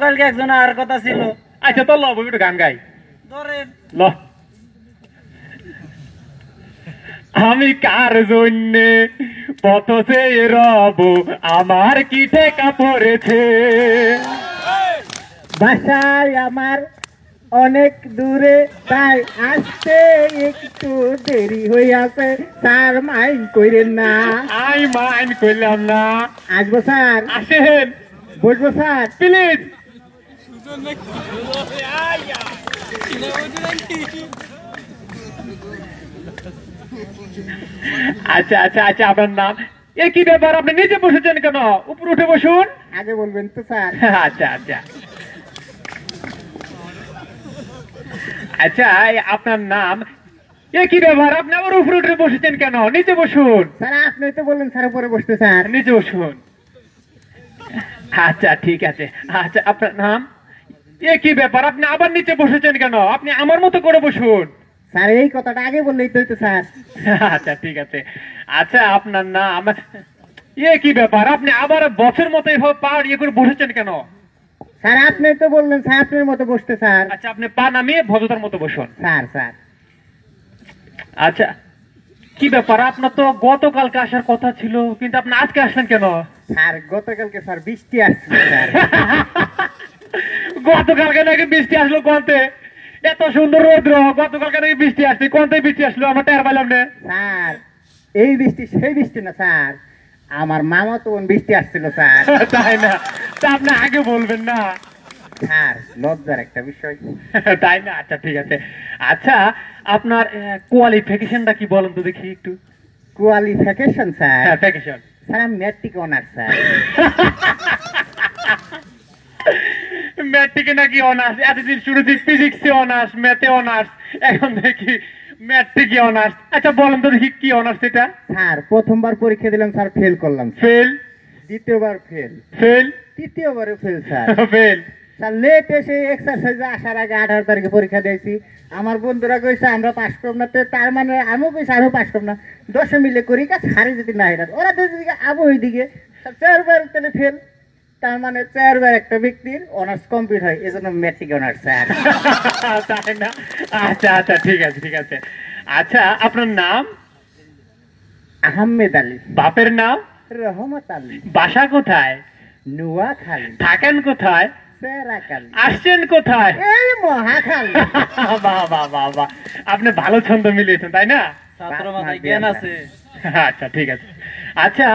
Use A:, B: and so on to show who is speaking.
A: কালকে একজন আর কথা ছিল।
B: আচ্ছা তো লব একটু গান গাই
A: ধরেন
B: ল। আমি কার জন্যে পথ চেয়ে রব, আমার কি ঠেকা পড়েছে।
C: বাসায় আমার অনেক দূরে, তাই আসতে একটু দেরি হইয়াছে। স্যার মাইন্ড কইরেন না।
B: আই মাইন্ড করলাম না।
C: আসবো স্যার,
B: আসেন
C: বসবো স্যার।
B: প্লিজ। আচ্ছা আচ্ছা আচ্ছা, আপনার নাম? এ কি ব্যাপার, আপনি নিচে বসেছেন কেন? উপরে উঠে বসুন।
C: আগে বলবেন তো স্যার।
B: আচ্ছা আচ্ছা আচ্ছা, আপনার নাম? এ কি ব্যাপার, আপনি আবার উপরে উঠে বসেছেন কেন? নিচে বসুন।
C: স্যার আপনি তো বললেন স্যার উপরে বসতে। স্যার
B: নিচে বসুন। আচ্ছা ঠিক আছে। আচ্ছা আপনার নাম? এ কি ব্যাপার, আপনি আবার নিচে বসেছেন কেন? আপনি আমার মতো করে বসুন।
C: স্যার এই কথাটা আগে বললেই তো হইতো স্যার।
B: আচ্ছা ঠিক আছে। আচ্ছা আপনার নাম? এ কি ব্যাপার, আপনি আবার বছর মতো এভাবে পা ইয়ে করে বসেছেন কেন?
C: স্যার আপনি তো বললেন স্যার আপনার মতো বসতে। স্যার
B: আচ্ছা আপনি পা নামিয়ে ভদ্রতার মতো বসুন।
C: স্যার স্যার
B: আচ্ছা কি ব্যাপার, আপনার তো গতকালকে আসার কথা ছিল, কিন্তু আপনি আজকে আসলেন কেন?
C: স্যার গতকালকে স্যার বৃষ্টি আসছিল স্যার।
B: গতকালকে নাকি বৃষ্টি আসলো কোনতে? এত সুন্দর রৌদ্র, গতকালকে নাকি বৃষ্টি আসছে, কোনতে বৃষ্টি আসলো? আমার টের পাইলাম না।
C: স্যার এই বৃষ্টি সেই বৃষ্টি না স্যার, আমার মামা তো বৃষ্টি আসছিল স্যার।
B: তাই না? তা আপনি আগে বলবেন না?
C: স্যার লজ্জার একটা বিষয়।
B: তাই না? আচ্ছা ঠিক আছে। আচ্ছা আপনার কোয়ালিফিকেশনটা কি বলেন তো দেখি একটু।
C: Qualification sir?
B: হ্যাঁ ফিকেশন।
C: স্যার আমি ম্যাট্রিক অনার্স স্যার।
B: ম্যাট্রিকে নাকি অনার্স? এতদিন শুনেছি ফিজিক্সে অনার্স, ম্যাথে অনার্স, এখন দেখি ম্যাট্রিকে অনার্স। আচ্ছা বলেন তো দেখি কি অনার্স এটা?
C: স্যার প্রথমবার পরীক্ষা দিলাম স্যার, ফেল করলাম।
B: ফেল?
C: দ্বিতীয়বার ফেল।
B: ফেল?
C: তৃতীয়বারে fail sir.
B: Fail?
C: Sir late এসে এক্সারসাইজে আসার আগে 18 তারিখে পরীক্ষা দিয়েছি। আমার বন্ধুরা কইছে আমরা পাস করব না, তো তার মানে আমিও কইছি আমিও পাস করব না। 10 মিলে করি কাজ হারে যদি না হেরা ওরা দিকে আবু ওইদিকে। স্যার 4বার তাহলে ফেল, তার মানে 4বার একটা ব্যক্তির অনার্স কমপ্লিট হয়, এজন্য ম্যাট্রিক অনার্স স্যার।
B: তাই না? আচ্ছা আচ্ছা ঠিক আছে ঠিক আছে। আচ্ছা আপনার নাম?
C: আহমেদ আলী।
B: বাপের নাম?
C: রহমত আলী।
B: বাসা কোথায়?
C: নোয়াখালী।
B: থাকেন কোথায়?
C: সেরাকালী।
B: আসছেন কোথায়?
C: এই মহাখালী।
B: বাহ বাহ বাহ বাহ, আপনি ভালো ছন্দ মিলিয়েছেন তাই না?
A: ছাত্র মাথায় জ্ঞান আছে।
B: আচ্ছা ঠিক আছে। আচ্ছা